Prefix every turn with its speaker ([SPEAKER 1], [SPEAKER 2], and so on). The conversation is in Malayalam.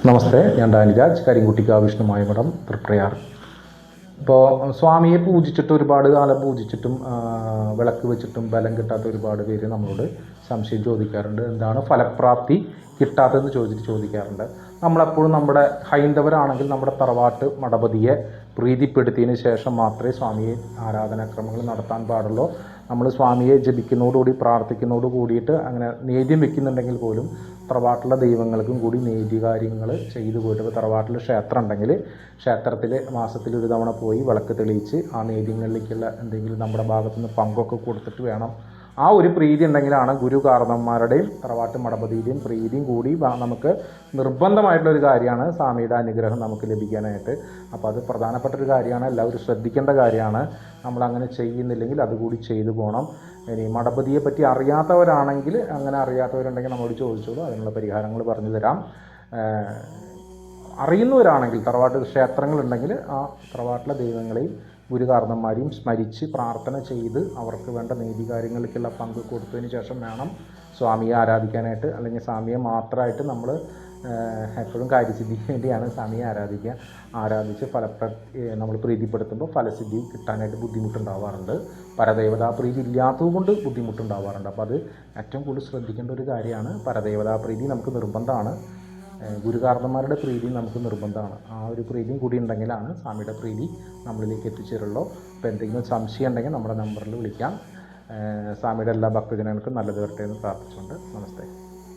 [SPEAKER 1] നമസ്തേ, ഞാൻ ഡാനിരാജ്, കരിങ്കുട്ടിക്കാവ് വിഷ്ണുമായ മഠം, തൃപ്രയാർ. ഇപ്പോൾ സ്വാമിയെ പൂജിച്ചിട്ട് ഒരുപാട് കാലം പൂജിച്ചിട്ടും വിളക്ക് വെച്ചിട്ടും ബലം കിട്ടാത്ത ഒരുപാട് പേര് നമ്മളോട് സംശയം ചോദിക്കാറുണ്ട്. എന്താണ് ഫലപ്രാപ്തി കിട്ടാത്തതെന്ന് ചോദിക്കാറുണ്ട്. നമ്മളെപ്പോഴും നമ്മുടെ ഹൈന്ദവരാണെങ്കിൽ നമ്മുടെ തറവാട്ട് മഠപതിയെ പ്രീതിപ്പെടുത്തിയതിന് ശേഷം മാത്രമേ സ്വാമിയെ ആരാധനാക്രമങ്ങൾ നടത്താൻ പാടുള്ളൂ. നമ്മൾ സ്വാമിയെ ജപിക്കുന്നതോടുകൂടി പ്രാർത്ഥിക്കുന്നതോട് കൂടിയിട്ട് അങ്ങനെ നേദ്യം വെക്കുന്നുണ്ടെങ്കിൽ പോലും തറവാട്ടിലെ ദൈവങ്ങൾക്കും കൂടി നേദ്യകാര്യങ്ങൾ ചെയ്തു പോയിട്ട്, ഇപ്പോൾ തറവാട്ടിൽ ക്ഷേത്രം ഉണ്ടെങ്കിൽ ക്ഷേത്രത്തിൽ മാസത്തിൽ ഒരു തവണ പോയി വിളക്ക് തെളിയിച്ച് ആ നേദ്യങ്ങളിലേക്കുള്ള എന്തെങ്കിലും നമ്മുടെ ഭാഗത്തുനിന്ന് പങ്കൊക്കെ കൊടുത്തിട്ട് വേണം. ആ ഒരു പ്രീതി ഉണ്ടെങ്കിലാണ് ഗുരു കാരണവന്മാരുടെയും തറവാട്ട് മഠപതിയുടെയും പ്രീതിയും കൂടി നമുക്ക് നിർബന്ധമായിട്ടുള്ളൊരു കാര്യമാണ് സ്വാമിയുടെ അനുഗ്രഹം നമുക്ക് ലഭിക്കാനായിട്ട്. അപ്പോൾ അത് പ്രധാനപ്പെട്ടൊരു കാര്യമാണ്, എല്ലാവരും ശ്രദ്ധിക്കേണ്ട കാര്യമാണ്. നമ്മളങ്ങനെ ചെയ്യുന്നില്ലെങ്കിൽ അതുകൂടി ചെയ്തു പോകണം. ഇനി മഠപതിയെ പറ്റി അറിയാത്തവരാണെങ്കിൽ, അങ്ങനെ അറിയാത്തവരുണ്ടെങ്കിൽ നമ്മളോട് ചോദിച്ചോളൂ, അതിനുള്ള പരിഹാരങ്ങൾ പറഞ്ഞു തരാം. അറിയുന്നവരാണെങ്കിൽ തറവാട്ട് ക്ഷേത്രങ്ങളുണ്ടെങ്കിൽ ആ തറവാട്ടിലെ ദൈവങ്ങളെയും ഗുരുകാരണന്മാരെയും സ്മരിച്ച് പ്രാർത്ഥന ചെയ്ത് അവർക്ക് വേണ്ട നീതികാര്യങ്ങൾക്കുള്ള പങ്ക് കൊടുത്തതിന് ശേഷം വേണം സ്വാമിയെ ആരാധിക്കാനായിട്ട്. അല്ലെങ്കിൽ സ്വാമിയെ മാത്രമായിട്ട് നമ്മൾ എപ്പോഴും കാര്യസിദ്ധിക്ക് വേണ്ടിയാണ് സ്വാമിയെ ആരാധിച്ച് നമ്മൾ പ്രീതിപ്പെടുത്തുമ്പോൾ ഫലസിദ്ധി കിട്ടാനായിട്ട് ബുദ്ധിമുട്ടുണ്ടാവാറുണ്ട്. പരദേവതാ പ്രീതി ഇല്ലാത്തത് കൊണ്ട് ബുദ്ധിമുട്ടുണ്ടാവാറുണ്ട്. അപ്പോൾ അത് ഏറ്റവും കൂടുതൽ ശ്രദ്ധിക്കേണ്ട ഒരു കാര്യമാണ്. പരദേവതാ പ്രീതി നമുക്ക് നിർബന്ധമാണ്, ഗുരുകാരണന്മാരുടെ പ്രീതി നമുക്ക് നിർബന്ധമാണ്. ആ ഒരു പ്രീതിയും കൂടി ഉണ്ടെങ്കിലാണ് സ്വാമിയുടെ പ്രീതി നമ്മളിലേക്ക് എത്തിച്ചേരുള്ളൂ. അപ്പോൾ എന്തെങ്കിലും സംശയം ഉണ്ടെങ്കിൽ നമ്മുടെ നമ്പറിൽ വിളിക്കാം. സ്വാമിയുടെ എല്ലാ ഭക്തജനങ്ങൾക്കും നല്ലത് വരട്ടെ എന്ന് പ്രാർത്ഥിച്ചുകൊണ്ട് നമസ്തേ.